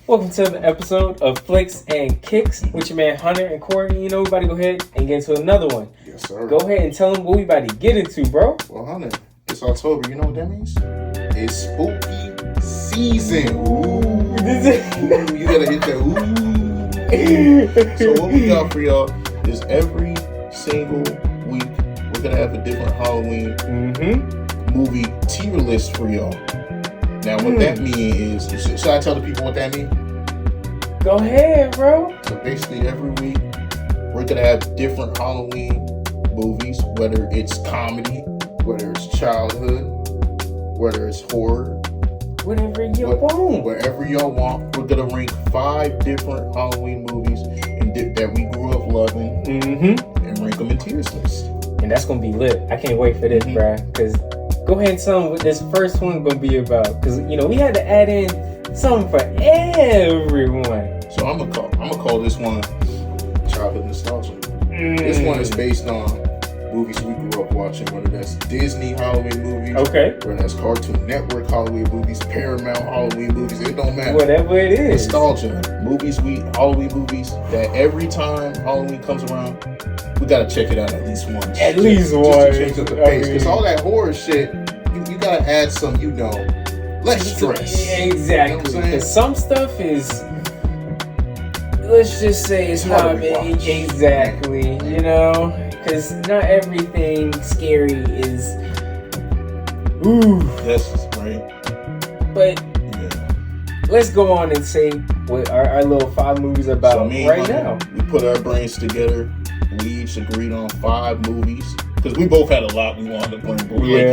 Welcome to the episode of Flicks and Kicks with your man Hunter and Corey. You know, we about to go ahead and get into another one. Yes, sir. Go ahead and tell them what we about to get into, bro. Well, Hunter, it's October. You know what that means? It's spooky season. Ooh. You gotta hit that ooh. So what we got for y'all is every single week we're gonna have a different Halloween movie tier list for y'all. Now, what that means is, should I tell the people what that means? Go ahead, bro. So basically, every week we're gonna have different Halloween movies, whether it's comedy, whether it's childhood, whether it's horror, whatever you want. Wherever y'all want, we're gonna rank 5 different Halloween movies that we grew up loving, and rank them in tiers list. And that's gonna be lit. I can't wait for this, bro. Cause go ahead and tell them what this first one gonna be about. Cause you know we had to add in something for everyone. So I'm gonna call this one childhood nostalgia. This one is based on movies we grew up watching, whether that's Disney Halloween movies, whether that's Cartoon Network Halloween movies, Paramount Halloween movies, it don't matter. Whatever it is. Nostalgia. Halloween movies that every time Halloween comes around, we gotta check it out at least once. At least once. Just to change up the pace. Because all that horror shit, you gotta add some, less stress. Exactly. You know Because some stuff is, let's just say it's not exactly, you know? Because not everything scary is, ooh. That's right. But let's go on and say what our little 5 movies are about now. We put our brains together. We each agreed on 5 movies. Because we both had a lot we wanted to bring. But we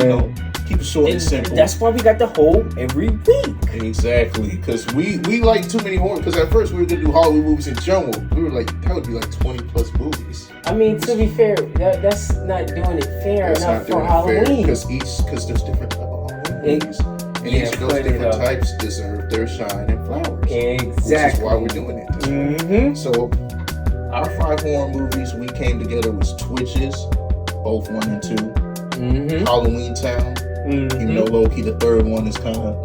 keep it short and simple. That's why we got the whole every week. Exactly. Because we like too many horror. Because at first we were going to do Halloween movies in general. We were like, that would be like 20 plus movies. I mean, to be fair, that's not doing it fair enough for Halloween. Because there's different types of Halloween movies. And each of those different types deserve their shine and flowers. Exactly. Which is why we're doing it this way. So, our 5 horror movies we came together was Twitches, both 1 and 2. Halloween Town, even though low-key the third one is kind of...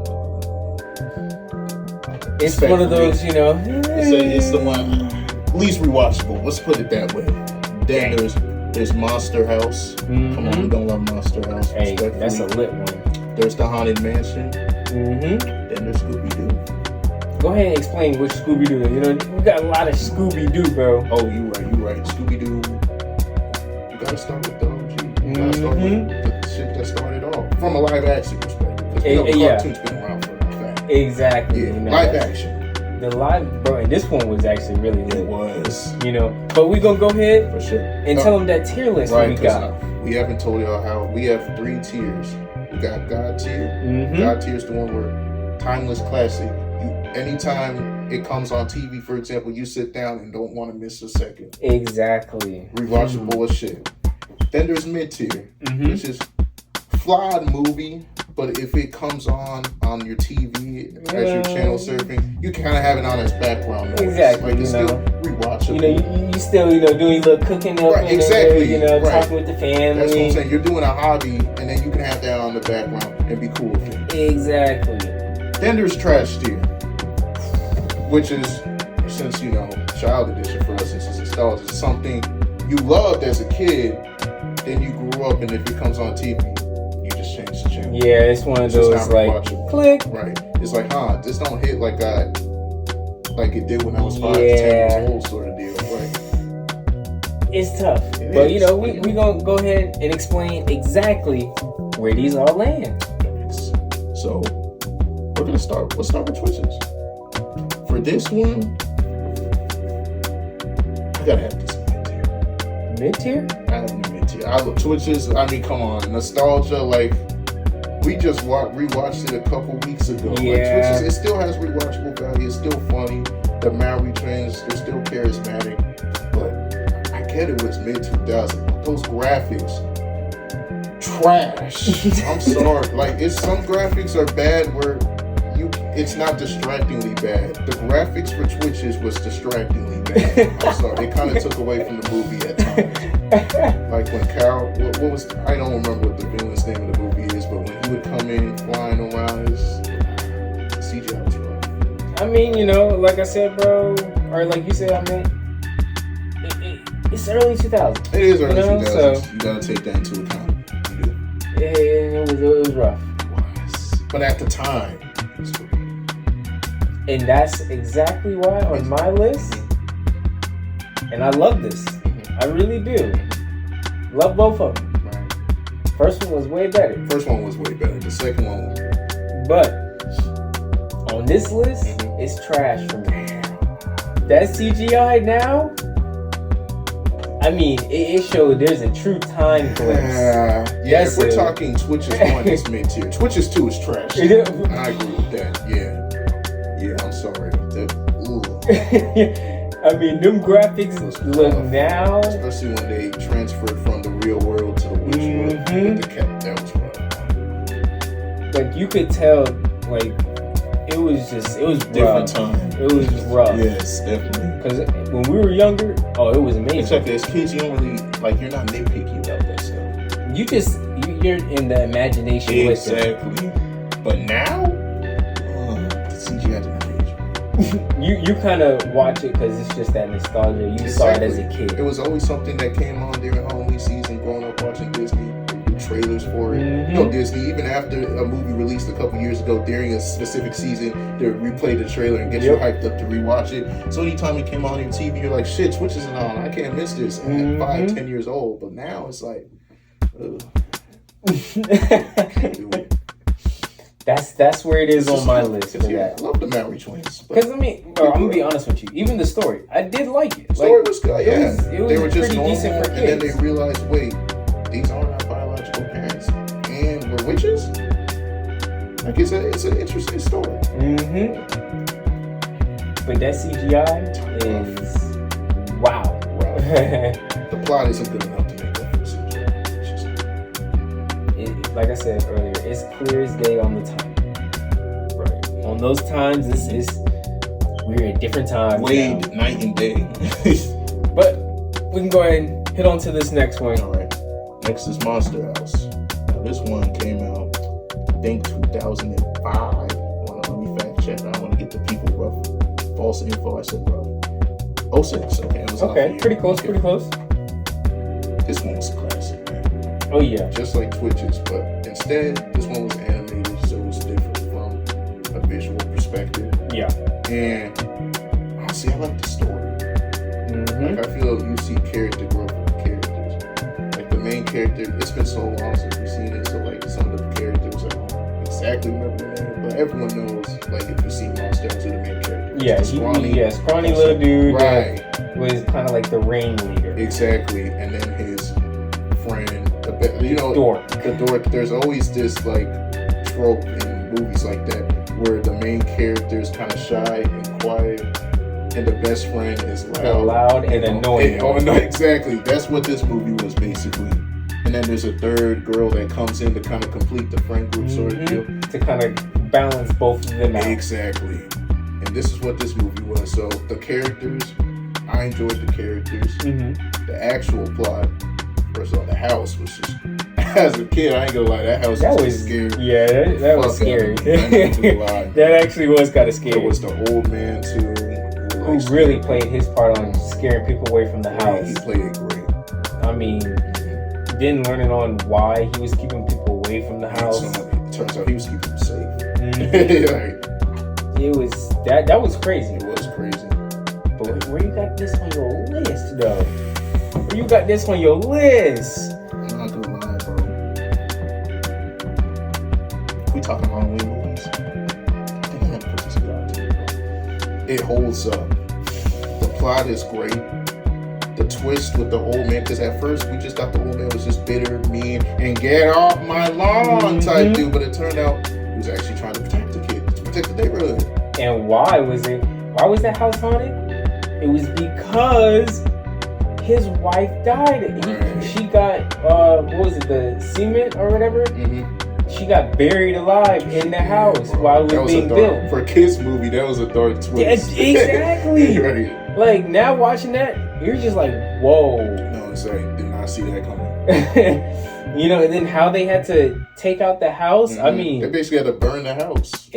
It's one of those, you know... It's the one least rewatchable. Let's put it that way. Then there's Monster House. Come on, we don't love Monster House. Hey, that's a lit one. There's The Haunted Mansion. Then there's Scooby-Doo. Go ahead and explain which Scooby-Doo. You know, we got a lot of Scooby-Doo, bro. Oh, you right. Scooby-Doo. You gotta start with the OG. You gotta start with the shit that started off. From a live action perspective. Because we know cartoons been around for a fact. Exactly. Yeah, you know, live action. The live, bro, and this one was actually really lit. It was. You know, but we gonna go ahead for sure and tell them that tier list we got. We haven't told y'all how. We have 3 tiers. We got God tier. God tier is the one where timeless classic. Anytime it comes on TV, for example, you sit down and don't want to miss a second. Exactly. Rewatchable as shit. Then there's mid tier, which is flawed movie, but if it comes on your TV as your channel surfing, you kind of have it on as background noise. Exactly. Like it's still rewatchable. You know, you still doing a little cooking up. Right. Exactly. Talking with the family. That's what I'm saying. You're doing a hobby, and then you can have that on the background and be cool with it. Exactly. Then there's trash tier, which is, since child edition for us, since it's nostalgia, it's something you loved as a kid, then you grew up, and if it comes on TV, you just change the channel. Yeah, it's one of those like click. Right. It's like, this don't hit like it did when I was 5 to 10 years old, sort of deal. Right. It's tough, but we gonna go ahead and explain exactly where these all land. So we're gonna start. Let's start with Twitches. For this one, I gotta have this mid-tier. Mid-tier? I have the mid-tier. I love Twitches. I mean, come on, nostalgia. Like we just rewatched it a couple weeks ago. Yeah. Like, Twitches, it still has rewatchable value. It's still funny. The Maori trends, they're still charismatic. But I get it was mid-2000. Those graphics, trash. I'm sorry. Like, some graphics are bad where it's not distractingly bad. The graphics for Twitches was distractingly bad. I'm sorry. It kind of took away from the movie at times. Like when Carol, what was, I don't remember what the villain's name of the movie is, but when he would come in flying around, his CGI was rough. I mean, you know, like I said, bro, or like you said, I mean, it's early 2000s. It is early 2000s. So you gotta take that into account. You do. It was rough. But at the time, it's great. And that's exactly why on my list, and I love this. I really do. Love both of them. Right. First one was way better. First one was way better. The second one was But on this list, it's trash for me. That CGI now, I mean, it showed there's a true time glimpse. Yeah, if we're talking Twitches 1 is mid-tier. Twitches 2 is trash. I agree with that. Yeah, I'm sorry. I mean, them graphics look now. Especially when they transferred from the real world to the witch world with the cat. That was rough. Like, you could tell, like, it was different time. It was just rough. Yes, definitely. Because when we were younger, it was amazing. Exactly. As kids, you don't really, like, you're not nitpicky about that stuff. You're in the imagination with it. Exactly. But now, the CGI didn't age. You kind of watch it because it's just that nostalgia. You saw it as a kid. It was always something that came on during Halloween season, growing up watching Disney. Trailers for it. You know, Disney, even after a movie released a couple years ago during a specific season, they replay the trailer and get you hyped up to rewatch it. So anytime it came on your TV, you're like, shit, Twitch isn't on. I can't miss this. And at 5-10 years old. But now it's like, That's where it is on my list for that. I love the Mowry twins. Because I mean, I'm gonna be honest with you. Even the story, I did like it. The story was good. Yeah, it was they were just pretty normal, decent for kids. and then they realized, wait, these aren't our biological parents, and we're witches. Like it's an interesting story. But that CGI is wow. The plot isn't good enough to make up for the CGI. Like I said earlier, it's clear as day on the time. Right. On those times, we're at different times. Wade, night and day. But we can go ahead and hit on to this next one. All right. Next is Monster House. Now this one came out, I think 2005. Let me fact check. I don't want to get the people rough. False info. I said rough. 06. Okay. It was pretty close. Pretty close. This one was classic, man. Oh yeah. Just like Twitches, but instead this one was animated, so it was different from a visual perspective. Yeah. And honestly, I like the story. Like I feel you see character growth with characters. Like the main character, it's been so long since we've seen it, so like some of the characters I don't exactly remember their name, but everyone knows like if you see Monster House, who the main character. Yeah, scrawny little dude. Right. Was kind of like the ringleader. Exactly, and then his friend, the dork. The dork. There's always this like trope in movies like that where the main character is kind of shy and quiet, and the best friend is loud and annoying. Exactly. That's what this movie was basically. And then there's a third girl that comes in to kind of complete the friend group sort of deal. To kind of balance both of them out. Exactly. And this is what this movie was. So the characters, I enjoyed the characters. The actual plot, first of all, the house was just, as a kid, I ain't gonna lie, that house was scary. Yeah, that was scary. That actually was kind of scary. There was the old man too. Who really played his part on scaring people away from the house. He played it great. I mean, then learning on why he was keeping people away from the house. It turns out he was keeping them safe. It was that was crazy. It was crazy. But where you got this on your list, though? Where you got this on your list? I'm not gonna lie, bro. We talking Halloween movies? I think I have to put this out too, bro. It holds up. The plot is great. The twist with the old man, because at first we just thought the old man was just bitter, mean, and get off my lawn type dude, but it turned out he was actually trying to protect the kid, to protect the neighborhood. And why was that house haunted? It was because his wife died. She got what was it, the cement or whatever? She got buried alive in the house while it was being built. For a kids movie, that was a dark twist. Yeah, exactly. Right. Like now watching that, you're just like, whoa. No, it's like, did not see that coming. You know, and then how they had to take out the house. Mm-hmm. I mean, they basically had to burn the house.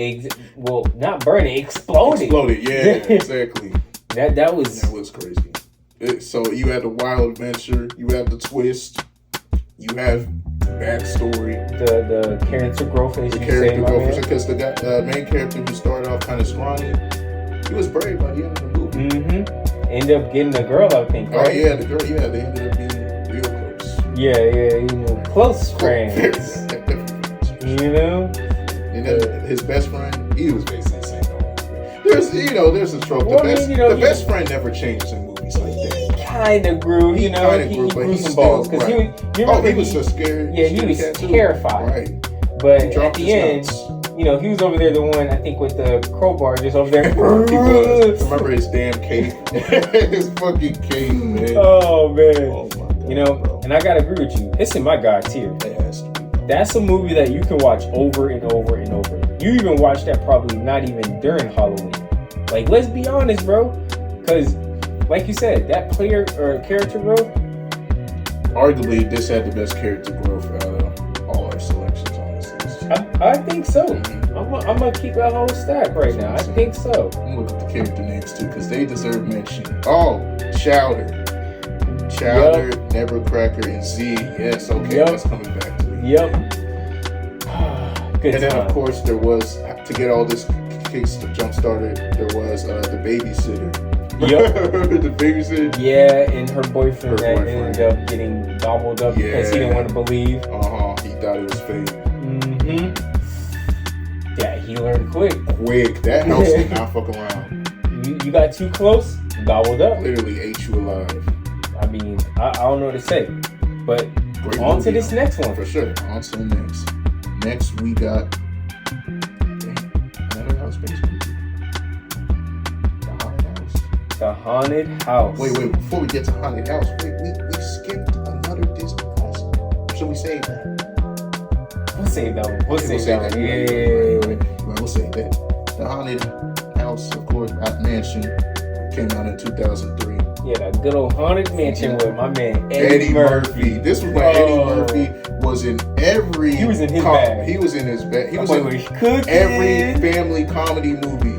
Well, not burn it, explode it. Yeah, exactly. That was crazy. So you had the wild adventure, you have the twist, you have backstory, the character growth, as the you character say, growth, because the main character who started off kind of scrawny, he was brave by the end of the movie. Mm-hmm. Ended up getting a girl, I think. Right? Oh yeah, the girl. Yeah, they ended up being real close. Yeah, close friends. You know. And then his best friend, he was basically saying, there's a trope. Well, the best friend never changes in movies like that. He kind of grew, he grew some balls because he was so scared. Yeah, he was terrified. Right. But at the end, he was over there, the one I think with the crowbar, just over there. He was. Remember his damn cape, his fucking cape, man. Oh man. Oh my God, bro. And I gotta agree with you. It's in my God tier. That's a movie that you can watch over and over and over. You even watch that probably not even during Halloween. Like, let's be honest, bro. Because, like you said, that player or character growth. Arguably, this had the best character growth out of all our selections on this list. I think so. I'm gonna keep that whole stack right now. I think so. I'm gonna look at the character names too, because they deserve mention. Oh, Chowder, Nevercracker, and Z. Yes, okay, that's coming back to me. Yep. Good and time. then, of course, there was, to get all this case jump started, there was the babysitter. Yep. The babysitter. Yeah, and her boyfriend ended up getting gobbled up because he didn't want to believe. He thought it was fake. Mm-hmm. Yeah, he learned quick. That house did not fuck around. You got too close, gobbled up. Literally ate you alive. I mean, I don't know what to say. But great on movie, to this next one. For sure. On to the next. Next, we got another house based movie. The Haunted House. The Haunted House. Wait. Before we get to Haunted House, we skipped another Disney classic. Should we save that? We'll save that one. We'll save that one. Yeah. Well, we'll save that. The Haunted House, of course, Mansion, came out in 2003. Yeah, that good old Haunted Mansion with my man Eddie Murphy. This was when Eddie Murphy was in every. He was in his bag. He was in his bag. He was in every family comedy movie.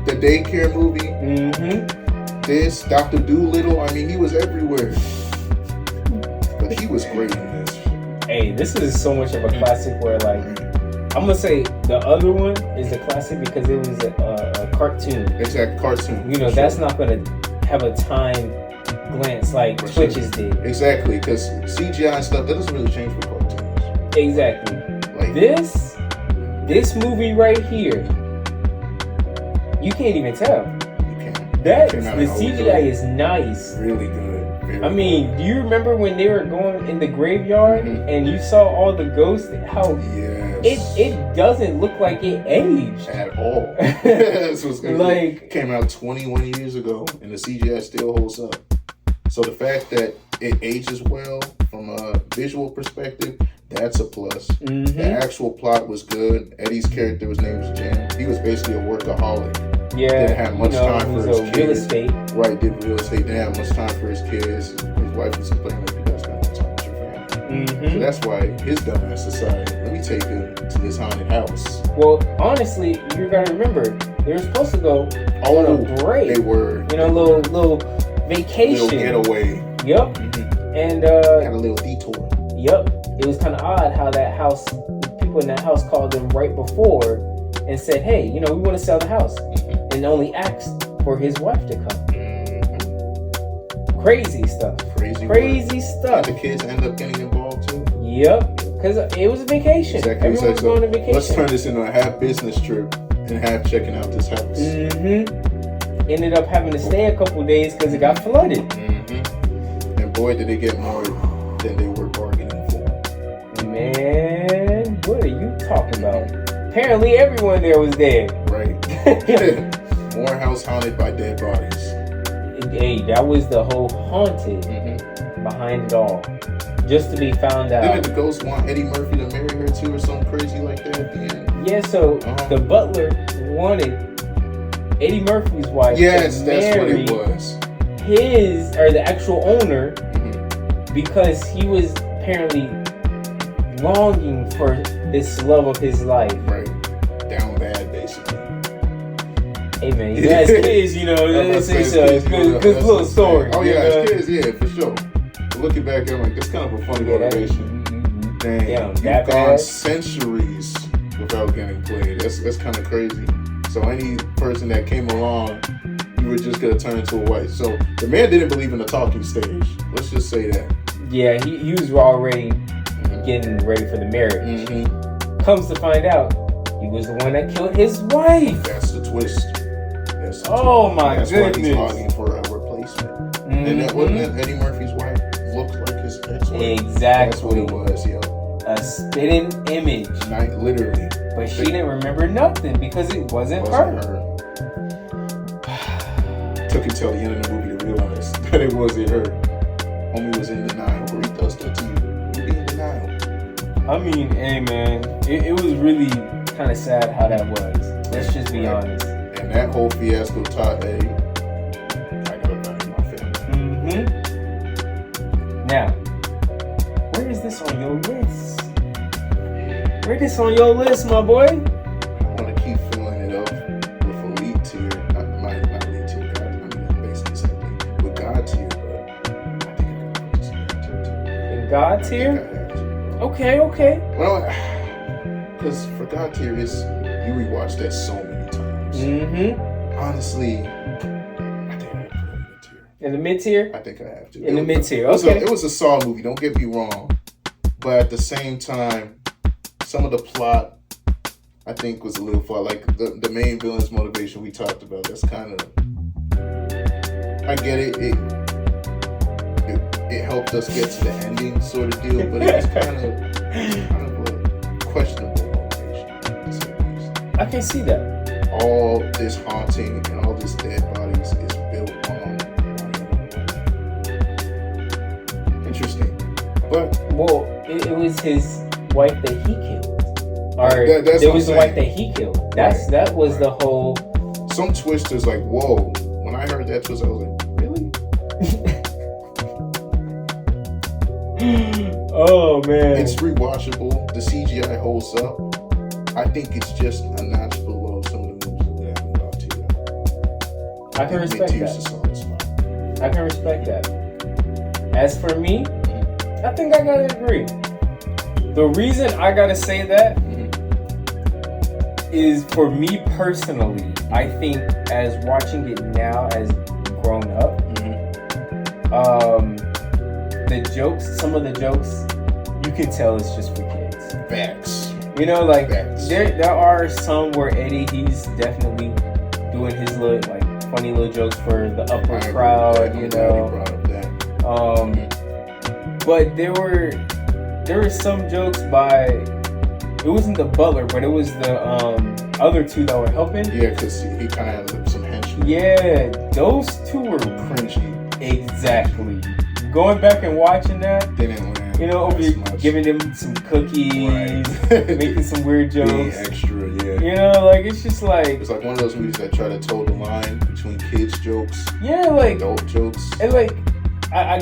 The Daycare movie. Mm-hmm. This, Dr. Dolittle. I mean, he was everywhere. But he was great in this. Hey, this is so much of a classic where, like, I'm gonna say the other one is a classic because it was a cartoon. Exact cartoon. That's not gonna have a time glance like Twitches did. Exactly, because CGI and stuff, that doesn't really change for cartoons. Exactly. Like this movie right here, you can't even tell. You can't. The CGI is nice. Really good. I mean, do you remember when they were going in the graveyard and you saw all the ghosts? How it doesn't look like it aged at all. It came out 21 years ago, and the CGI still holds up. So the fact that it ages well from a visual perspective, that's a plus. Mm-hmm. The actual plot was good. Eddie's character, his name was Jim. He was basically a workaholic. Yeah, didn't have much time for his kids. Real estate. Right, did real estate. Didn't have much time for his kids. His wife was complaining like, you guys got no time for him. Mm-hmm. So that's why his dumbass decided, let me take him to this haunted house. Well, honestly, you gotta remember, they were supposed to go on a break. They were. Little vacation. Little getaway. Yep. Mm-hmm. And had a little detour. Yep. It was kind of odd how that house, people in that house called them right before and said, hey, we want to sell the house. Mm-hmm. And only asked for his wife to come. Mm-hmm. Crazy stuff. Crazy stuff. And the kids end up getting involved too. Yep. Because it was a vacation. Exactly. Everyone was going on vacation. Let's turn this into a half business trip and half checking out this house. Mm-hmm. Ended up having to stay a couple days because it got flooded. Mm-hmm. And boy, did they get more than they were bargaining for. Man, what are you talking about? Apparently everyone there was dead. Right. More house haunted by dead bodies. Hey, that was the whole haunted behind it all. Just to be found out. Didn't the ghost want Eddie Murphy to marry her too or something crazy like that at the end? Yeah, so the butler wanted Eddie Murphy's wife to that's marry what it was. The actual owner because he was apparently longing for this love of his life. Right. Down bad, basically. Hey man, you guys kids, you know, it's a good little story. Oh yeah, as kids, yeah, for sure. But looking back, I'm like, that's kind of a funny motivation. Dang, you've gone centuries without getting played. That's kind of crazy. So any person that came along, you were just gonna turn into a wife. So the man didn't believe in the talking stage. Let's just say that. Yeah, he was already getting ready for the marriage. Comes to find out, he was the one that killed his wife. That's the twist. My That's goodness. why he's longing for a replacement. And that wasn't that Eddie Murphy's wife looked like his ex-wife. Exactly. That's what it was, yo. A spitting image. Literally. But she didn't remember nothing because it wasn't her. Took until the end of the movie to realize that it wasn't her. Homie was in denial. Where he does that to you. You be in denial. I mean, hey man, it was really kind of sad how that was. Let's just be honest. And that whole fiasco taught Eddie, I gotta value my family. Now, where is this on your list? Where is this on your list, my boy? I want to keep filling it up with a lead tier. Not lead tier. I mean, basically the same thing. With God tier, but I think I gotta just in God tier? Okay. Well, because for God tier, you rewatch that so many times. Honestly, I think I have to put it in the tier. In the mid tier? I think I have to. In the mid tier, okay. It was a Saw movie, don't get me wrong. But at the same time, some of the plot, I think, was a little far. Like the main villain's motivation we talked about, that's kind of... I get it. It helped us get to the ending sort of deal, but it was kind of a questionable motivation. I can see that. All this haunting and all this dead bodies is built on interesting. But it was his wife that he killed. Or it was the wife that he killed. That was the whole... Some twisters like, whoa. When I heard that twist, I was like, really? Oh man. It's rewatchable. The CGI holds up. I think it's just a notch below some of the movies that haven't got to yet. I can respect that. I can respect that. As for me, I think I gotta agree. The reason I gotta say that is, for me personally, I think as watching it now as grown up, some of the jokes, you can tell it's just for kids. Facts. You know, like there are some where Eddie, he's definitely doing his little like funny little jokes for the upper crowd, you know. But there were some jokes by, it wasn't the butler, but it was the other two that were helping. Yeah, because he kind of had some henchmen. Yeah, those two were cringy. Exactly. Going back and watching that, they didn't land. You know, giving them some cookies, making some weird jokes. Being extra, yeah. You know, like, it's just like... It's like one of those movies that try to toe the line between kids' jokes and adult jokes. And, like, I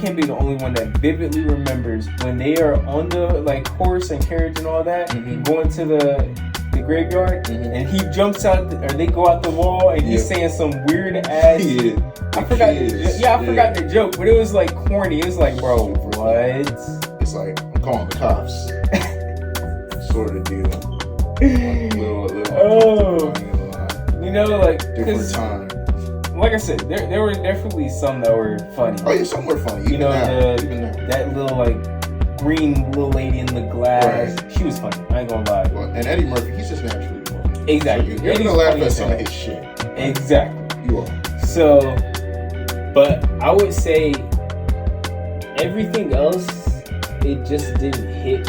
can't be the only one that vividly remembers when they are on the, like, horse and carriage and all that, going to the graveyard, and he jumps out, or they go out the wall, and he's saying some weird ass... I forgot the joke, but it was like corny. It was like, bro, what? It's like, I'm calling the cops. Sort of deal. You know, like, different time. Like I said, there were definitely some that were funny. Oh yeah, some were funny. Even that little like green little lady in the glass, she was funny. I ain't gonna lie. Well, and Eddie Murphy, he's just naturally funny. Exactly. So you're gonna laugh at some of his shit. Exactly. You are. So, but I would say everything else, it just didn't hit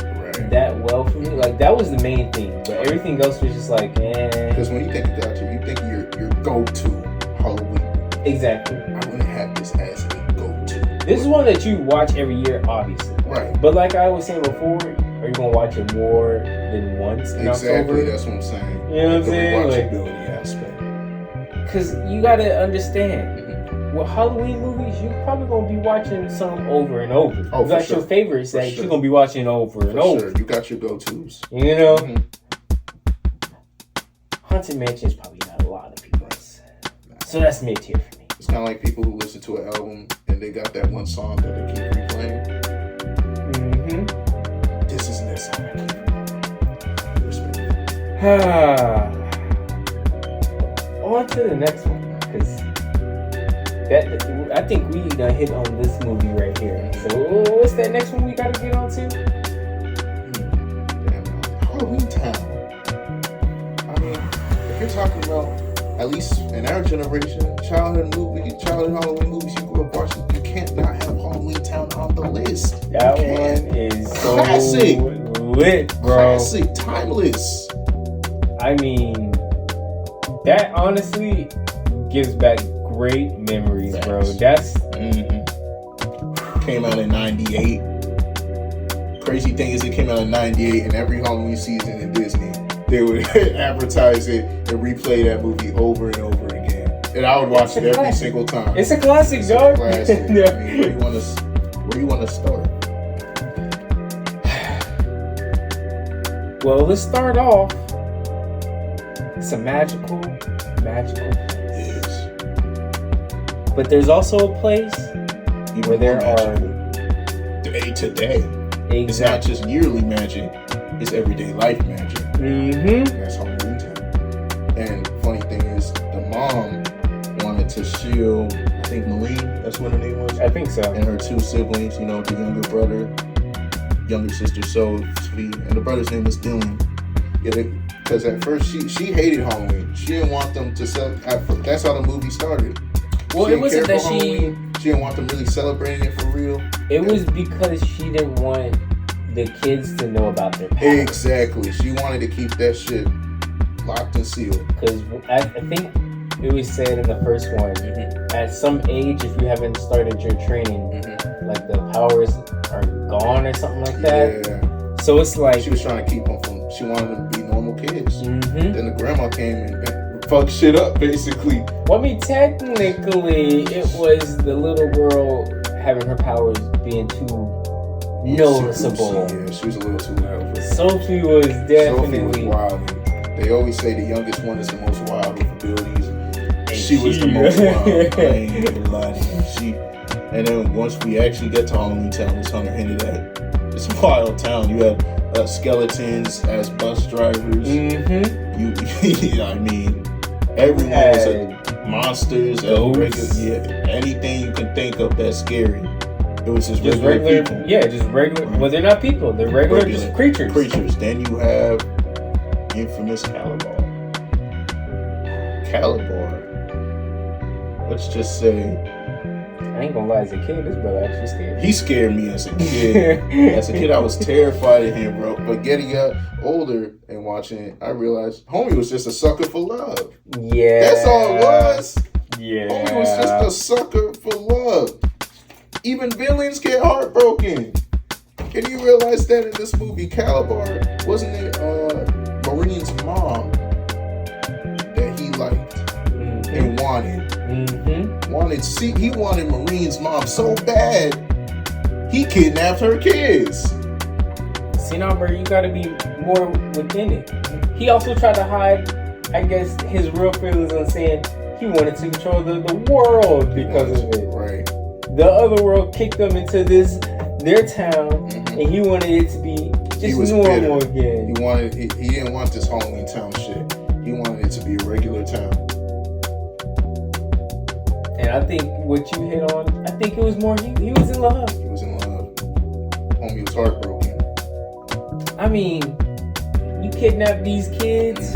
that well for me. Like, that was the main thing, but everything else was just like, Because when you think of Gotcha, you think of your go-to Halloween. Exactly. I wouldn't have this as a go-to. This is one that you watch every year, obviously. Right. But like I was saying before, are you gonna watch it more than once in October? That's what I'm saying. You know what I'm saying? The rewatchability aspect. Because you gotta understand, with Halloween movies, you're probably gonna be watching some over and over. Oh, you got sure. your favorites that sure. you're gonna be watching over and over. Sure. You got your go-tos. You know, Mm-hmm. Haunted Mansion is probably not a lot of people's. So that's mid tier for me. It's kind of like people who listen to an album and they got that one song that they keep replaying. Mm-hmm. This isn't that song. I keep respect. On to the next one, because I think we done hit on this movie right here. So what's that next one we gotta get on to? Halloween Town. I mean, if you're talking about, at least in our generation, childhood Halloween movies you grew up watching, you can't not have Halloween Town on the list. That one is so Classic. lit, bro. Classic, timeless. I mean, that honestly gives back great memories, bro. Facts. That's Came out in '98. Crazy thing is, it came out in '98, and every Halloween season in Disney, they would advertise it and replay that movie over and over again. And I would watch it every single time. It's a classic, It's dog. a classic. I mean, where do you want to start? Well, let's start off. It's a magical place. It is. But there's also a place where there are day to day. It's not just yearly magic; it's everyday life magic. Mm-hmm. That's Halloween Town. And funny thing is, the mom wanted to shield, I think Maureen, that's what her name was, I think so. and her two siblings. You know, the younger brother, younger sister Sophie, and the brother's name was Dylan. Yeah, because at first she hated Halloween. She didn't want them to celebrate. That's how the movie started. Well, She it didn't wasn't care that for Halloween. She didn't want them really celebrating it for real. It was because she didn't want the kids to know about their past. Exactly. She wanted to keep that shit locked and sealed. Because I think it was said in the first one, at some age, if you haven't started your training, like the powers are gone or something like that. Yeah. So it's like She was trying to keep them from. She wanted them to be normal kids. Mm-hmm. Then the grandma came and fucked shit up, basically. Well, I mean, technically, it was the little girl having her powers being too noticeable. Yeah, she was a little too loud. Sophie was definitely. Sophie was wild. They always say the youngest one is the most wild with abilities. She was the most wild. I ain't even lying to you. And then once we actually get to Halloween Town, as Hunter hinted at, it's a wild town. You had skeletons as bus drivers. Mm-hmm. I mean, everyone was monsters, ghosts. anything you can think of that's scary. It was just Just regular people. Yeah, just regular. Well, they're not people. They're regular just creatures. Then you have infamous Calabar. Let's just say, I ain't gonna lie, as a kid, this brother actually scared me. he scared me as a kid. As a kid, I was terrified of him, bro. But getting older and watching it, I realized homie was just a sucker for love. Yeah. That's all it was. Yeah. Homie was just a sucker for love. Even villains get heartbroken. Can you realize that in this movie, Calabar, wasn't it Maureen's mom that he liked and wanted? He wanted Maureen's mom so bad, he kidnapped her kids. See now, bro, you gotta be more within it. He also tried to hide, I guess, his real feelings on saying he wanted to control the world because of it. Right. The other world kicked them into their town, and he wanted it to be just normal again. He didn't want this Halloween Town shit. He wanted it to be a regular town. And I think what you hit on, I think it was more he was in love. He was in love. Homie was heartbroken. I mean, you kidnap these kids.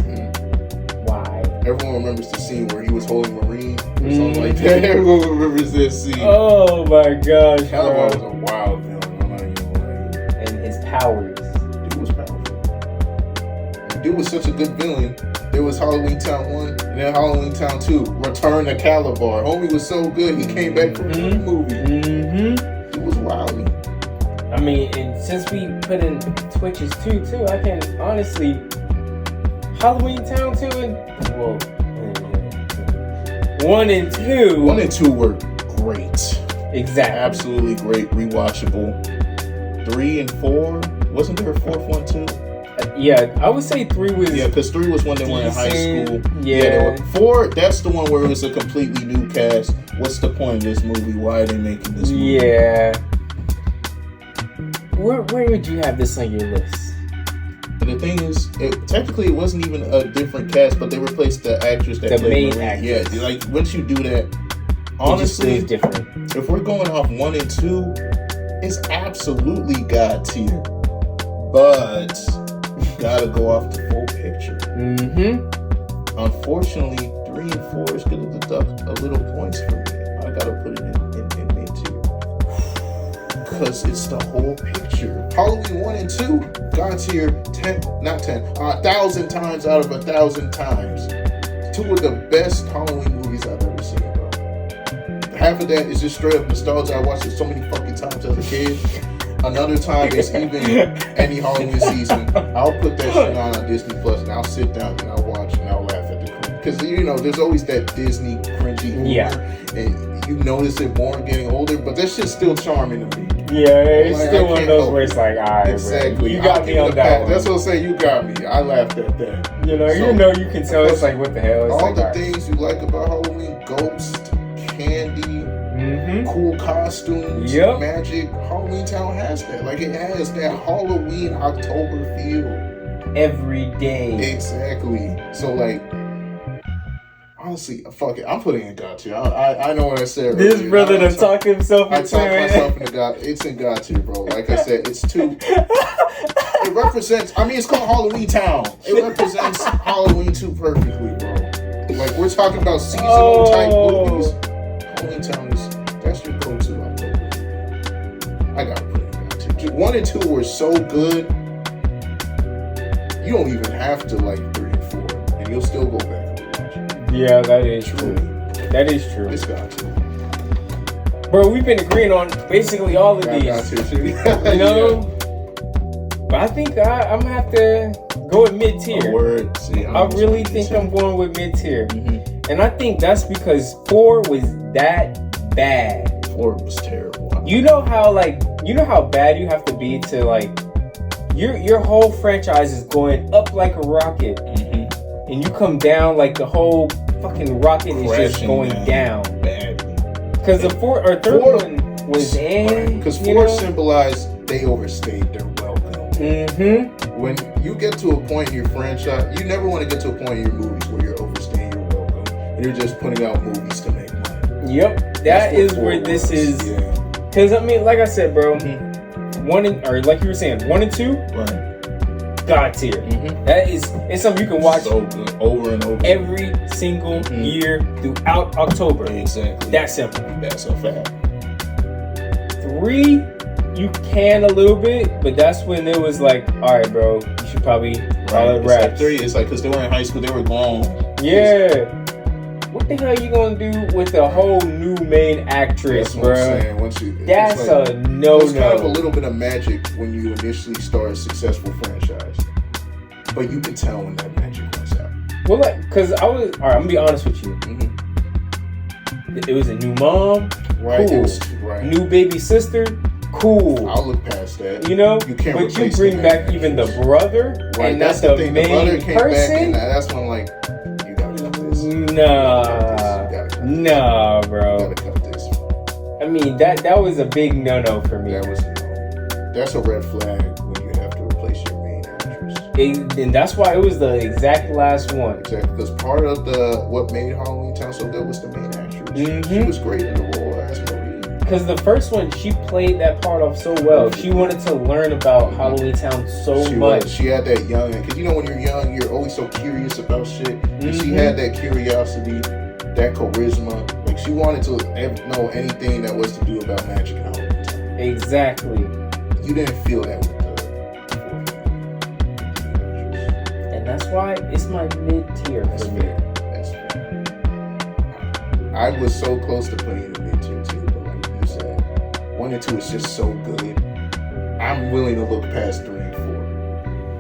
Why? Everyone remembers the scene where he was holding Maureen or something like that. Everyone remembers that scene. Oh my gosh, Calabar was bro. a wild villain. I'm not even lying. And his powers. Dude was powerful. Dude was such a good villain. There was Halloween Town 1 and then Halloween Town 2. Return to Calabar. Homie was so good. He came back from the movie. He was wilding. I mean, and since we put in Twitches too, I can honestly Halloween Town 2 and 1 and 2. 1 and 2 were great. Exactly. Absolutely great, rewatchable. 3 and 4, wasn't there a fourth one too? Yeah, I would say 3 was. Yeah, because 3 was when they were in high school. Yeah. 4, that's the one where it was a completely new cast. What's the point of this movie? Why are they making this movie? Yeah. Where would you have this on your list? But the thing is, technically it wasn't even a different cast, but they replaced the actress that played main Marie. actress. Yeah, like once you do that, honestly, it's different. If we're going off 1 and 2, it's absolutely God tier. But gotta go off the full picture. Mm-hmm. Unfortunately, 3 and 4 is gonna deduct a little points for me. I gotta put it in mid tier. Because it's the whole picture. Halloween 1 and 2, God tier 1,000 times out of 1,000 times. 2 of the best Halloween movies I've ever seen, bro. Half of that is just straight up nostalgia. I watched it so many fucking times as a kid. Another time is even any Halloween season. I'll put that shit on Disney Plus and I'll sit down and I'll watch and I'll laugh at the cringe. Because, there's always that Disney cringy humor. Yeah. And you notice it more getting older, but that shit's still charming to me. Yeah, it's still one of those where it's like, alright, exactly. Bro, you got me on that one. That's what I'm saying, you got me. I laughed at that. You can tell it's like, what the hell? It's all like, the things you like about Halloween, ghost, candy, cool costumes, magic. Halloween Town has that. Like, it has that Halloween October feel. Every day. Exactly. So, like, honestly, fuck it. I'm putting it in God tier. I know what I said. This brother done talked himself into it. I talked myself into God. It's in God tier, bro. Like I said, it's too. It represents. It's called Halloween Town. It represents Halloween too perfectly, bro. Like, we're talking about seasonal type movies. Halloween Town that's your go-to October. I gotta put it in God tier. 1 and 2 were so good. You don't even have to like 3 and 4, and you'll still go back and watch it. Yeah, that is true. That is true. It's God tier. Bro, we've been agreeing on basically all of these. God tier. Yeah. But I think I'm gonna have to go with mid-tier. Word. See, I really think I'm going with mid-tier. Mm-hmm. And I think that's because 4 was that bad. 4 was terrible. You know how bad you have to be to like your whole franchise is going up like a rocket, and you come down like the whole fucking rocket is just going down badly. Because the third one was because 4 symbolized they overstayed their welcome. When you get to a point in your franchise, you never want to get to a point in your movies where you're overstaying your welcome. You're just putting out movies to make money. Yep, that is where this is. Because like I said, bro, 1 and like you were saying, 1 and 2, right? God tier. That is, it's something you can watch so good over and over every single year throughout October. Exactly. That simple. That's a fact. 3, you can a little bit, but that's when it was like, all right, bro, you should probably call it wraps. Like 3, it's like because they were in high school, they were gone. Yeah. What the hell are you gonna do with a whole new main actress, bro? That's like, a no-no. There's kind of a little bit of magic when you initially start a successful franchise, but you can tell when that magic runs out. Well, because I'm gonna be honest with you. It was a new mom, right? Cool. New baby sister, cool. I'll look past that. You can't. But you bring back even the brother, right? And that's the thing. main The brother came person. Back and that's when like you gotta cut this. Nah, bro. You gotta cut this. That was a big no for me. That's a red flag when you have to replace your main actress. And that's why it was the exact last one. Exactly, because part of what made Halloween Town so good was the main actress. She was great in the role as Marie. Because the first one, she played that part off so well. She wanted to learn about Halloween Town so much. She had that young, because when you're young, you're always so curious about shit. She had that curiosity, that charisma. Like, she wanted to know anything that was to do about magic and Halloween Town. Exactly. You didn't feel that with the and that's why it's my mid-tier for me. That's fair. I was so close to putting it in mid-tier too, but like you said, 1 and 2 is just so good. I'm willing to look past 3 and 4.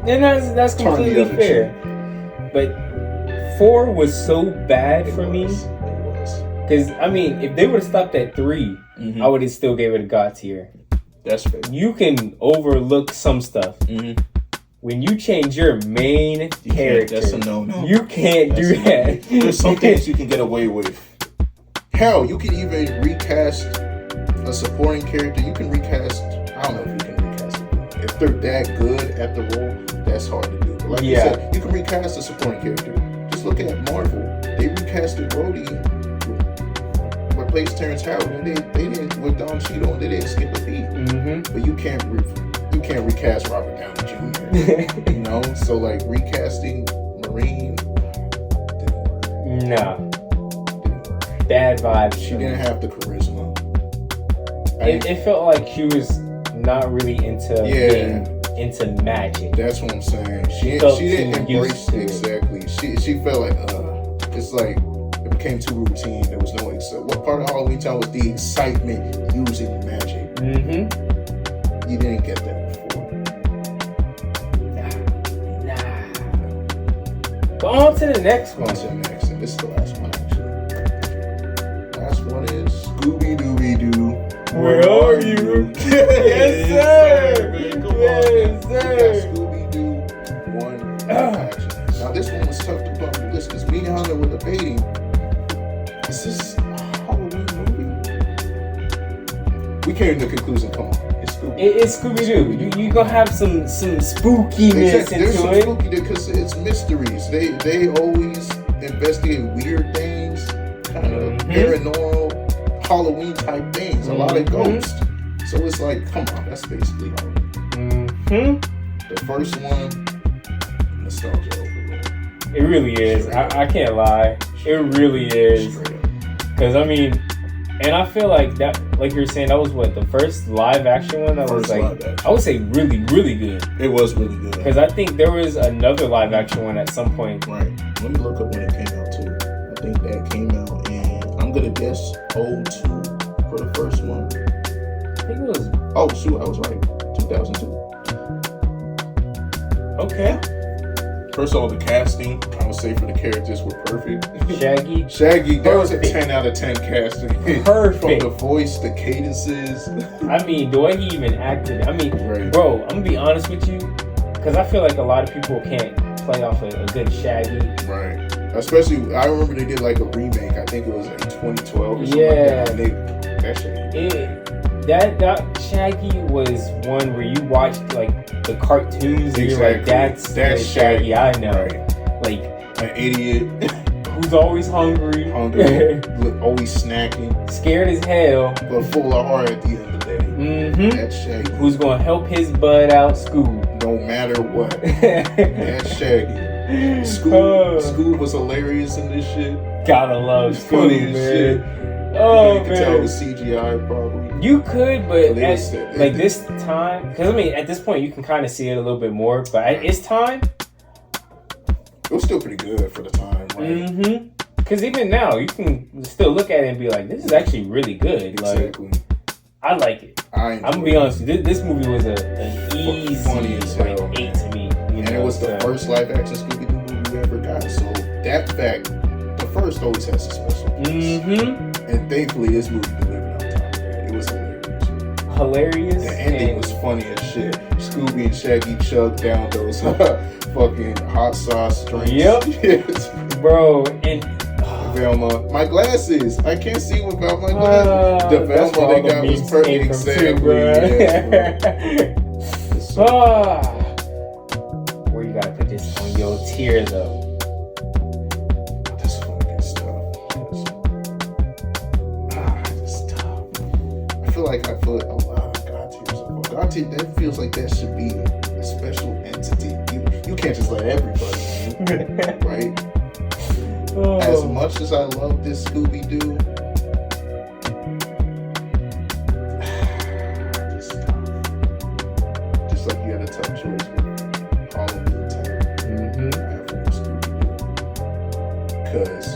And that's completely fair. But 4 was so bad for me. It was. Because, I mean, if they would have stopped at 3, I would have still gave it a God tier. That's fair. You can overlook some stuff. When you change your main character, that's a no-no. You can't do that. There's some things you can get away with. Hell, you can even recast a supporting character. You can recast, I don't know if you can recast it. If they're that good at the role, that's hard to do. But like you said, you can recast a supporting character. Just look at Marvel. They recasted Rhodey, replaced Terrence Howard, and they didn't, with Don Cheadle, and they didn't skip a beat. But you can't recast Robert Downey Jr. You know? So like recasting Marine didn't work. Nah. Bad vibes. She didn't have the charisma. It felt like she was not really into being into magic. That's what I'm saying. She didn't embrace it. Exactly. She felt like it's like it became too routine. There was no what part of Halloween Town was the excitement using magic? You didn't get that before. Nah. But on to the next one. On to the next, and this is the last one actually. Last one is Scooby Dooby Doo. Where are you? Yes, sir. Yes, sir. Scooby Doo 1 action. Now this one was tough to put on the list because me and Hunter were debating. Is this a Halloween movie? We came to the conclusion. Come on, it's Scooby. It's Scooby Doo. You gonna have some spookiness There's into some it. spooky because it's mysteries. They always investigate weird things, kind of paranormal, Halloween type things. A lot of ghosts. So it's like, come on, that's basically Halloween. The first one, nostalgia overload. It really is. I can't lie. It really is. Because, I mean, and I feel like that, like you were saying, that was what, the first live action one that was like, I would say really, really good. It was really good. Because I think there was another live action one at some point. Right. Let me look up when it came out too. I think that came out in, I'm going to guess 02 for the first one. I think it was. Oh, shoot, I was right. 2002. Okay. First of all, the casting, I would say for the characters were perfect. Shaggy, that was a 10 out of 10 casting. Perfect. From the voice, the cadences. I mean, the way he even acted. I mean, bro, I'm going to be honest with you. Because I feel like a lot of people can't play off a good Shaggy. Right. Especially, I remember they did like a remake. I think it was in 2012 or something Yeah. like that. That Shaggy. That Shaggy was one where you watched like the cartoons and you're like, that's Shaggy I know. Right. Like an idiot who's always hungry, always snacking, scared as hell, but full of heart at the end of the day. That's Shaggy. Who's gonna help his bud out, Scoob. No matter what. That's Shaggy. Scoob was hilarious in this shit. Gotta love Scoob, funny as man. shit. Oh, you can tell it was CGI probably. You could, but at this time, because I mean, at this point, you can kind of see it a little bit more. But at its time, it was still pretty good for the time, right? Because even now, you can still look at it and be like, "This is actually really good." Exactly. Like, I like it. I'm gonna be honest with you. This movie was an easy funny as hell, like 8 to me. And it was the first live action Scooby Doo movie we ever got. So that fact, the first always has a special place. And thankfully, this movie delivered on top of that. It was hilarious. The ending was funny as shit. Scooby and Shaggy chugged down those fucking hot sauce drinks. Yep. Yes. Bro, and Velma, my glasses. I can't see without my glasses. The Velma they got was perfect example. Yes, where you gotta put this on your tier though? This fucking stuff. This tough. I feel like I put a lot of God tiers up. God tier, that feels like that should be a special entity. You can't just let everybody in, right? As much as I love this Scooby Doo, just like you had a tough choice with Halloween Town. I have to go Scooby Doo because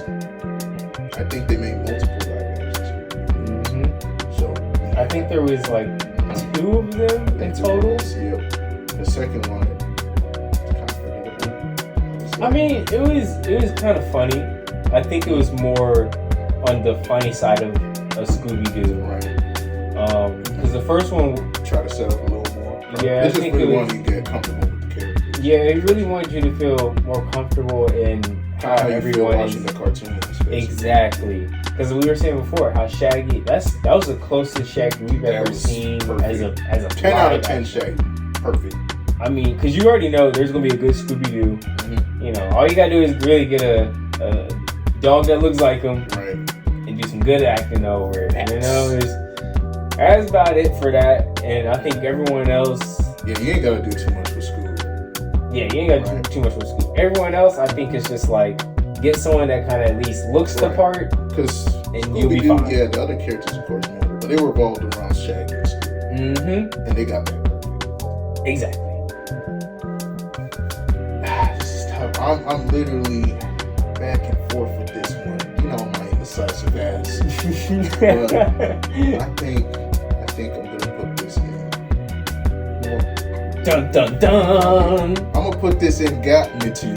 I think they made multiple live actions. So I think there was like 2 of them in total. Yep. The second one. I mean, it was kind of funny. I think it was more on the funny side of Scooby-Doo. Right. Because the first one, try to set up a little more. Yeah, This just really wanted you to get comfortable with the character. yeah, it really wanted you to feel more comfortable in how How you feel everyone watching the cartoons. exactly. Because we were saying before, how Shaggy that was the closest Shaggy we've That ever was seen perfect. as a 10 out of live 10 action. Shaggy. Perfect. I mean, because you already know there's gonna be a good Scooby-Doo. Mm-hmm. You know, all you gotta do is really get a dog that looks like him Right. and do some good acting over it. You know, that's about it for that. And I think everyone else, Yeah, you ain't gotta do too much with Scooby. yeah, you ain't gotta do too much with Scooby. Everyone else, I think, is just like get someone that kind of at least looks the Right. part, Because and you'll be Scooby-Doo, fine. yeah, the other characters, of course, matter, but they revolved around Shaggy and Scooby. Mm-hmm. And they got that perfect. Exactly. This is tough. I'm literally back and forth with this one. You know, my indecisive ass. But I think I'm gonna put this in. Dun dun dun. I'm gonna put this in Got Me Too.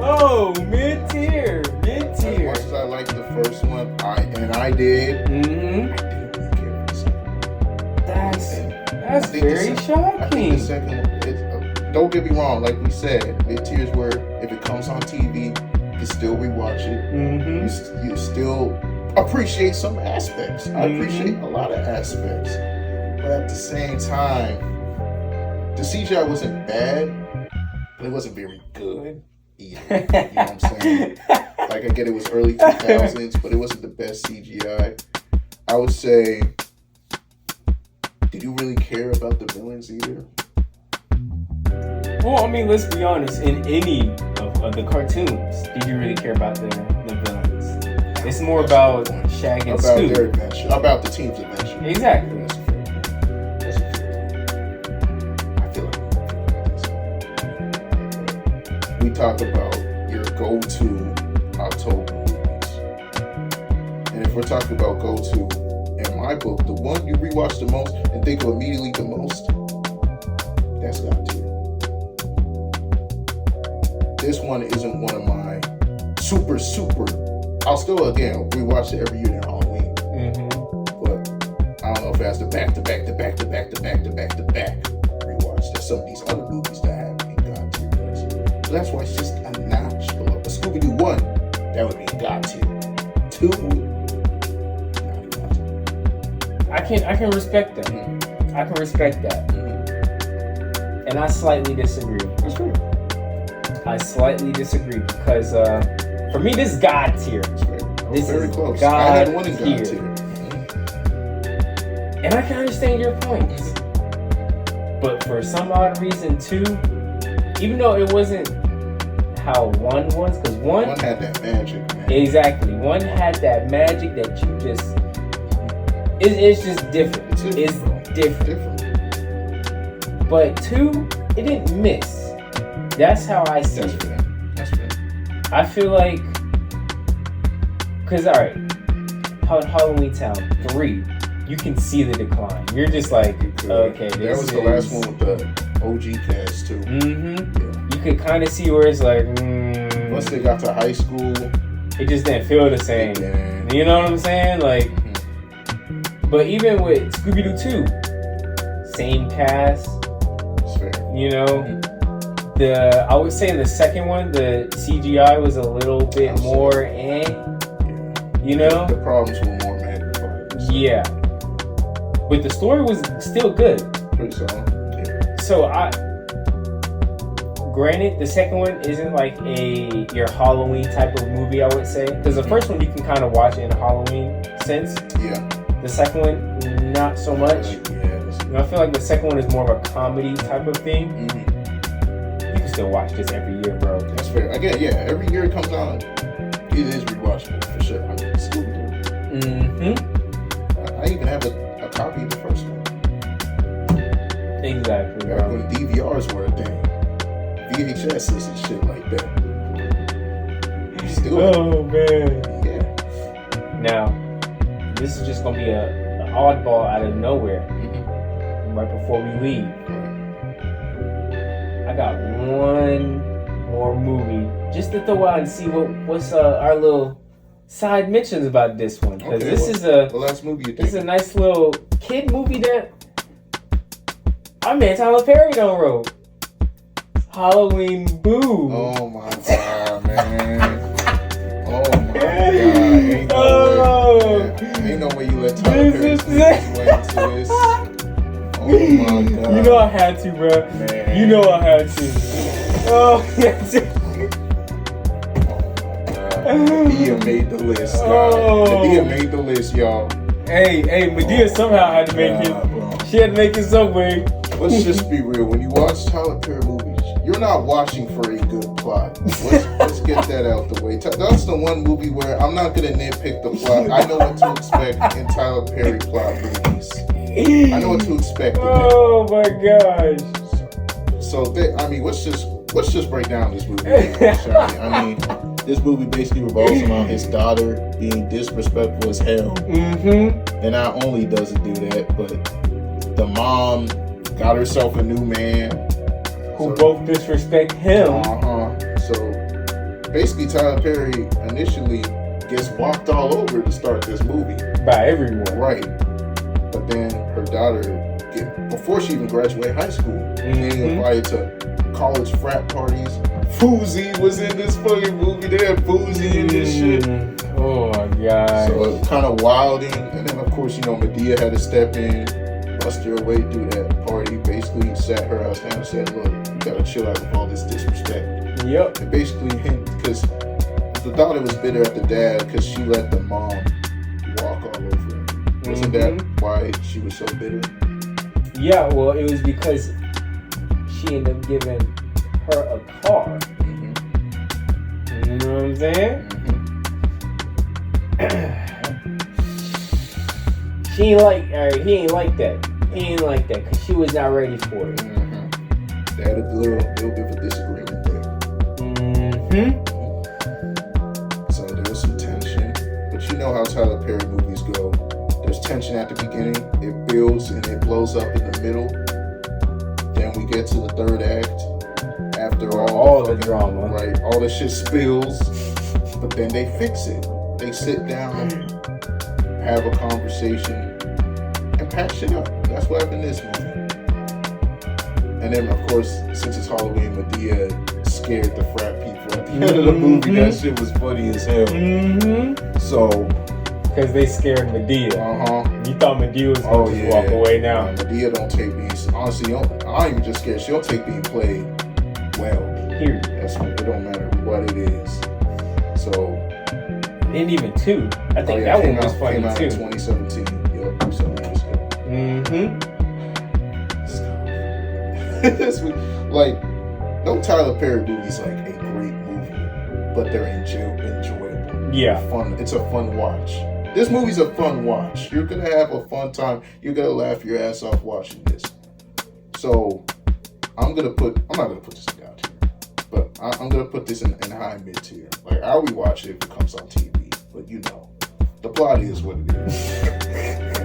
Oh, mid-tier. As much as I liked the first one, I did. Mm-hmm. I didn't really care for the second one. That's I think very I think the shocking. second one. Don't get me wrong. Like we said, mid tiers where if it comes on TV, you can still rewatch it. Mm-hmm. You still appreciate some aspects. I appreciate a lot of aspects, but at the same time, the CGI wasn't bad, but it wasn't very good either. You know what I'm saying? Like, I get it was early 2000s, but it wasn't the best CGI. I would say, did you really care about the villains either? Well, I mean, let's be honest. In any of the cartoons, did you really care about the villains? It's more about Shag and About Scoob. their adventure, about the team's adventure. Exactly. That's a fair point. That's a fair point. I feel like we talk about your go-to October movies, and if we're talking about go-to, in my book, the one you rewatch the most and think of immediately the most, that's God tier. This one isn't one of my super. I'll still again rewatch it every year during Halloween. Mm-hmm. But I don't know if it has to back to back rewatch. There's some of these other movies that have in God tier list. So that's why it's just a notch below. But Scooby-Doo 1, that would be God tier. 2, not in God tier. I can respect that. Mhm. I can respect that. Mhm. And I slightly disagree. That's fair. I slightly disagree because for me, this is God tier. That's fair. I was This very is close. God I had one in God tier. tier. And I can understand your points. But for some odd reason, 2, even though it wasn't how 1 was, because 1 One had that magic, man. exactly, 1 had that magic that you just, it's just different. It's It's different. different. But 2, it didn't miss. That's how I see That's it. fair. That's fair. I feel like, because, alright, Halloween Town 3, you can see the decline. You're just like, okay, that was the last one with the OG cast too. Mm-hmm. Yeah. You could kind of see where it's like, Once they got to high school, it just didn't feel the same. then You know what I'm saying? Like, but even with Scooby-Doo 2, same cast, it's fair. you know. I would say the second one, the CGI was a little bit more you know? The problems were more magnified. Yeah. But the story was still good. Pretty solid. Yeah. So granted, the second one isn't like your Halloween type of movie, I would say. Because the first one you can kind of watch it in a Halloween sense. Yeah. The second one, not so much. Yeah. I feel like the second one is more of a comedy type of thing. Mm-hmm. You can still watch this every year, bro. That's fair. Again, yeah. Every year it comes on, it is rewatchable for sure. I mean, Scooby-Doo. Mm-hmm. I even have a copy of the first one. Exactly, Back bro. when DVRs were a thing. VHSs and shit like that. Still. Oh, man. Yeah. Now, this is just going to be an oddball out of nowhere. Right before we leave. I got one or movie, just to throw out and see what's our little side mentions about this one. Because Okay, this is a last movie you this is think? a nice little kid movie that our man Tyler Perry done wrote. Halloween Boo. Oh my god, man. Oh my god. Ain't no way you let Tyler Perry sneak his way into this. Oh my god. You know I had to, bro. Man. You know I had to. Oh, yes. Medea made the list, guys. Oh. Medea made the list, y'all. Hey, Medea somehow had to make God, bro. it. She had to make it some way. Let's just be real. When you watch Tyler Perry movies, you're not watching for a good plot. Let's get that out the way. That's the one movie where I'm not gonna nitpick the plot. I know what to expect in Tyler Perry plot movies. I know what to expect. Oh my gosh. So let's just break down this movie. I mean, this movie basically revolves around his daughter being disrespectful as hell. Mm-hmm. And not only does it do that, but the mom got herself a new man Who both disrespect him. So basically, Tyler Perry initially gets walked all over to start this movie. By everyone. Right. But then her daughter, before she even graduated high school, getting invited to college frat parties. Fousey was in this fucking movie. They had Fousey in this shit. Oh my god. So it kind of wilding. And then, of course, Medea had to step in, bust her away through that party. Basically, sat her ass down and said, look, you gotta chill out with all this disrespect. Yep. And basically, because the daughter was bitter at the dad because she let the mom walk all over him. Wasn't that why she was so bitter? Yeah, well, it was because she ended up giving her a car. You know what I'm saying? He ain't like that. He ain't like that because she was not ready for it. They had a little bit of a disagreement there. So there was some tension. But you know how Tyler Perry movies go. There's tension at the beginning, it builds and it blows up in the middle. Then we get to the third act. After all the drama. Right, all the shit spills. But then they fix it. They sit down, have a conversation, and patch shit up. That's what happened in this movie. And then, of course, since it's Halloween, Medea scared the frat people at the end of the movie. That shit was funny as hell. So, because they scared Medea. You thought Medea was going to just walk away now. Medea don't take being, honestly, I ain't even just scared. She don't take being played well. Period. It don't matter what it is. So, and even two. I think that one was funny came out too. In 2017. Yep, 7 years ago. Like, no Tyler Perry movie's like a great movie, but they're enjoyable. Yeah. Fun. It's a fun watch. This movie's a fun watch. You're gonna have a fun time. You're gonna laugh your ass off watching this. So, I'm not gonna put this in God tier, but I'm gonna put this in high mid tier. Like, I will watch it if it comes on TV, but the plot is what it is.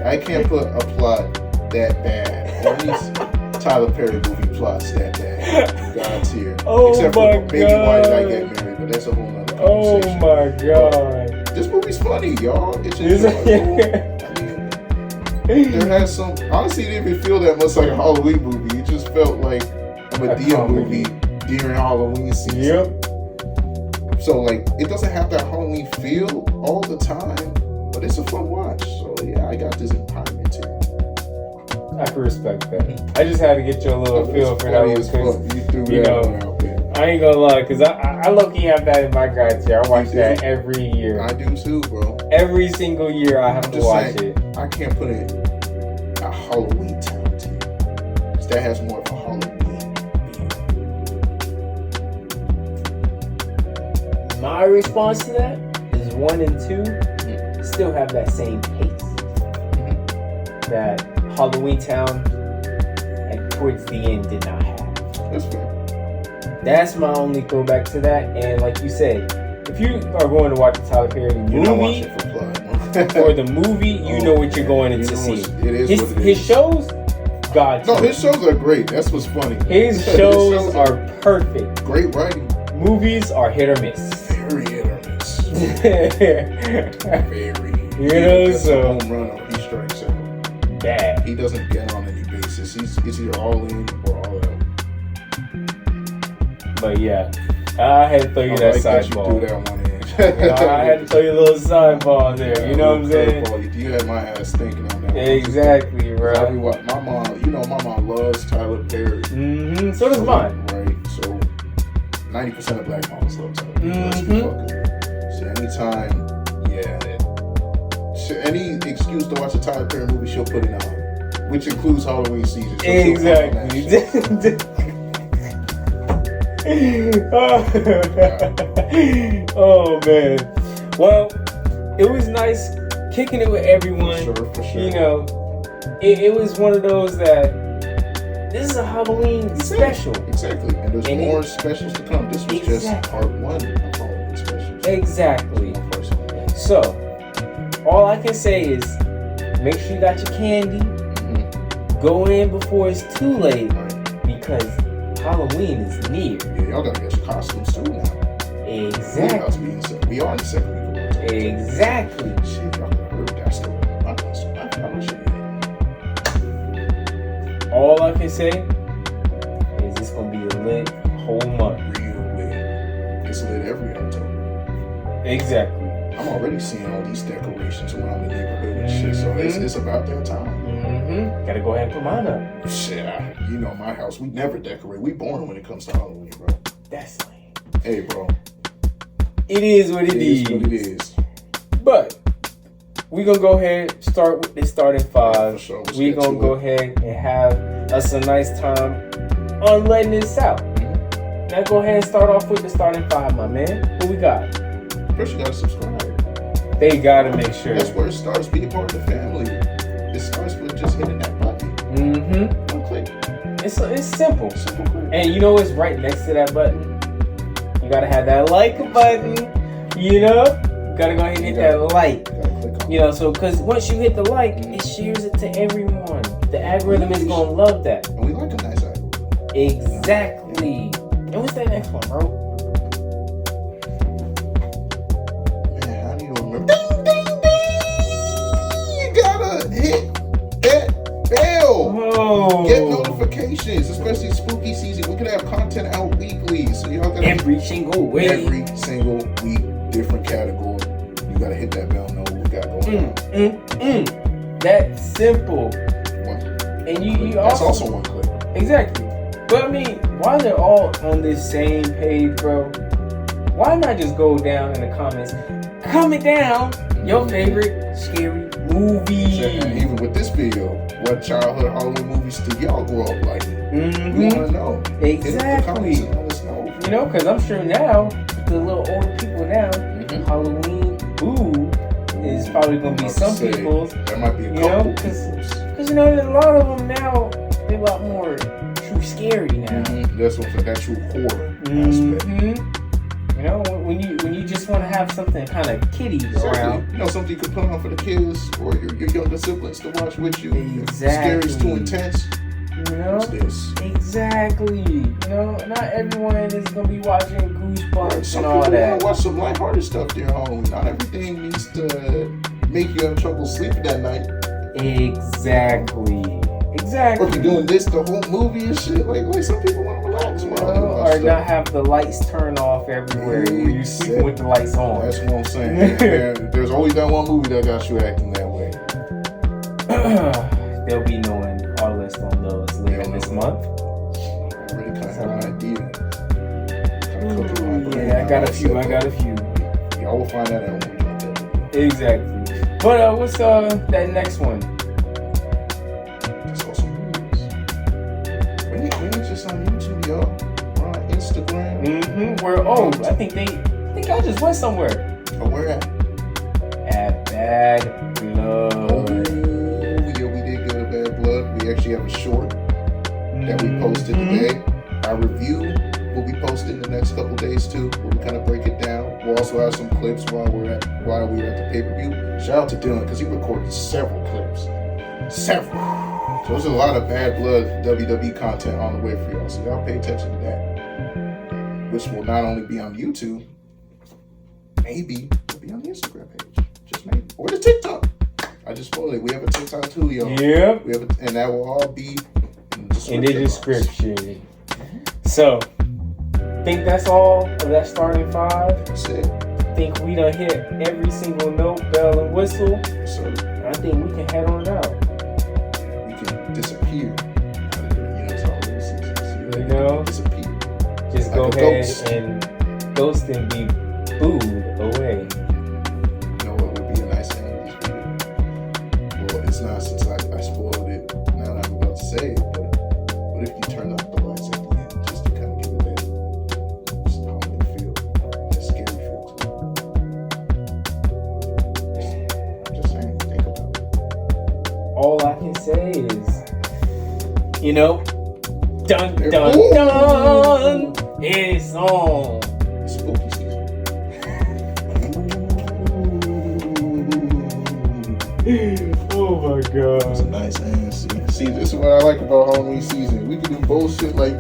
I can't put a plot that bad. Or at least Tyler Perry movie plots that bad. God tier. Oh Except my for Baby God. Why Did I Get Married? But that's a whole nother Oh conversation. my god. But this movie's funny, y'all. It's enjoyable. There has some. Honestly, it didn't even feel that much like a Halloween movie. It just felt like a Medea movie during Halloween season. Yep. So, like, it doesn't have that Halloween feel all the time, but it's a fun watch. So, yeah, I got this in high mid tier. I can respect that. I just had to get you a little feel for that one because, You threw you that know, one out there. I ain't gonna lie, because I low-key have that in my God tier. I watch that every year. I do too, bro. Every single year I have to watch it. I can't put it a Halloween Town tier. Because that has more of a Halloween feel. My response to that is 1 and 2 still have that same pace. That Halloween Town and towards the end did not have. That's fair. That's my only throwback to that. And like you said, if you are going to watch a Tyler Perry movie or the movie, you know what you're going into see. It is what it is. His shows, God. No, his shows are great. That's what's funny. His shows are perfect. Great writing. movies are hit or miss. Very hit or miss. Very. You know, so home run or he strikes out. Bad. He doesn't get on any basis. It's either all in or all out. But yeah, I had to throw you that that sideball. you do that one in. I had to throw you a little sideball there. You know what I'm saying? You had my ass thinking on that. Exactly, bro. My mom loves Tyler Perry. Mm-hmm. So does mine. Right. So 90% of black moms love Tyler Perry. Mm-hmm. So anytime, any excuse to watch a Tyler Perry movie, she'll put it on, which includes Halloween season. So exactly. Oh man. Well, it was nice kicking it with everyone. For sure. You know, it was one of those that this is a Halloween special. Exactly. And there's more specials to come. This was just part one of Halloween specials. Exactly. So, all I can say is make sure you got your candy. Mm-hmm. Go in before it's too late because Halloween is near. Yeah, y'all gotta get your costumes too now. Exactly. We are in the second week of October. Exactly. Shit, y'all gotta hurry. That's the my costume. I all I can say is it's gonna be a lit whole month. Real lit. It's lit every October. Exactly. I'm already seeing all these decorations around the neighborhood and shit, so it's about that time. Mm-hmm. Gotta go ahead and put mine up. Shit, you know my house, we never decorate. We boring when it comes to Halloween, bro. That's lame. Hey, bro. It is what it is. What it is. But we gonna go ahead start with the starting five. Sure. We gonna go ahead and have us a nice time on letting this out. Mm-hmm. Now go ahead and start off with the starting five, my man. What we got? First, you gotta subscribe. They gotta make sure. That's where it starts. Being part of the family. It starts with just hitting that button. Mm-hmm. One click. It's simple. Simple click. And you know what's right next to that button? You gotta have that like button. You know, you gotta go ahead and hit that like. You know, so because once you hit the like, it shares it to everyone. The algorithm is gonna love that. And we like a nice algorithm. Exactly. And what's that next one, bro? Ding, ding, ding! You gotta hit that bell. Oh. Get notifications, especially spooky season. We could have content out weekly, so y'all gotta every single week, different category. You gotta hit that bell. Know what we got going on. That's simple. And you that's also one click. Exactly. But I mean, why they're all on this same page, bro? Why not just go down in the comments? Comment down your favorite scary movie. And even with this video, what childhood Halloween movies did y'all grow up like? Mm-hmm. We want to know. Exactly. Let us know. You know, because I'm sure now, the little older people now, Halloween Boo is probably going to be some people's. That might be a couple. Because you know, a lot of them now, they're a lot more true scary now. That's what that true horror aspect. You know, when you just want to have something kind of kiddie around. You know, something you could put on for the kids or your younger siblings to watch with you. Exactly. Scary is too intense. You know? What's this? Exactly. You know, not everyone is going to be watching Goosebumps and all that. Some people want to watch some lighthearted stuff during Halloween. Not everything needs to make you have trouble sleeping that night. Exactly. Or if you're doing this the whole movie and shit, like some people want to relax. Or not have the lights turn off everywhere where you sleep with the lights on. That's what I'm saying. There's always that one movie that got you acting that way. They'll be knowing our list on those later this month. I already kind of have an idea. Yeah, I got a few. Y'all will find that out when we get that. Exactly. But what's that next one? We're just on YouTube, y'all. We're on Instagram. I think y'all just went somewhere. Oh, where at? At Bad Blood. Oh, yeah, we did go to Bad Blood. We actually have a short that we posted today. Our review will be posted in the next couple days too, where we kind of break it down. We'll also have some clips while we're at the pay-per-view. Shout out to Dylan because he recorded several clips. So there's a lot of Bad Blood WWE content on the way for y'all, so y'all pay attention to that. which will not only be on YouTube, maybe it'll be on the Instagram page. Just maybe. Or the TikTok. I just spoiled it. We have a TikTok too, y'all. Yep. And that will all be in the description. So, think that's all of that starting five. That's it. Think we done hit every single note, bell, and whistle. So I think we can head on out. We can disappear out of here. It's already season. You know? Disappear. Just like go ahead ghost. and ghost and be booed away. You know what would be a nice end of this video? Well, it's not, since I spoiled it. Now that I'm about to say it, but what if you turn off the lights at the end just to kind of give it that haunted feel, that scary feel to it? I'm just saying, think about it. All I can say is, dun dun Ooh. dun, it's on. It's spooky season. Oh my god. It's a nice end. See, this is what I like about Halloween season. We can do bullshit like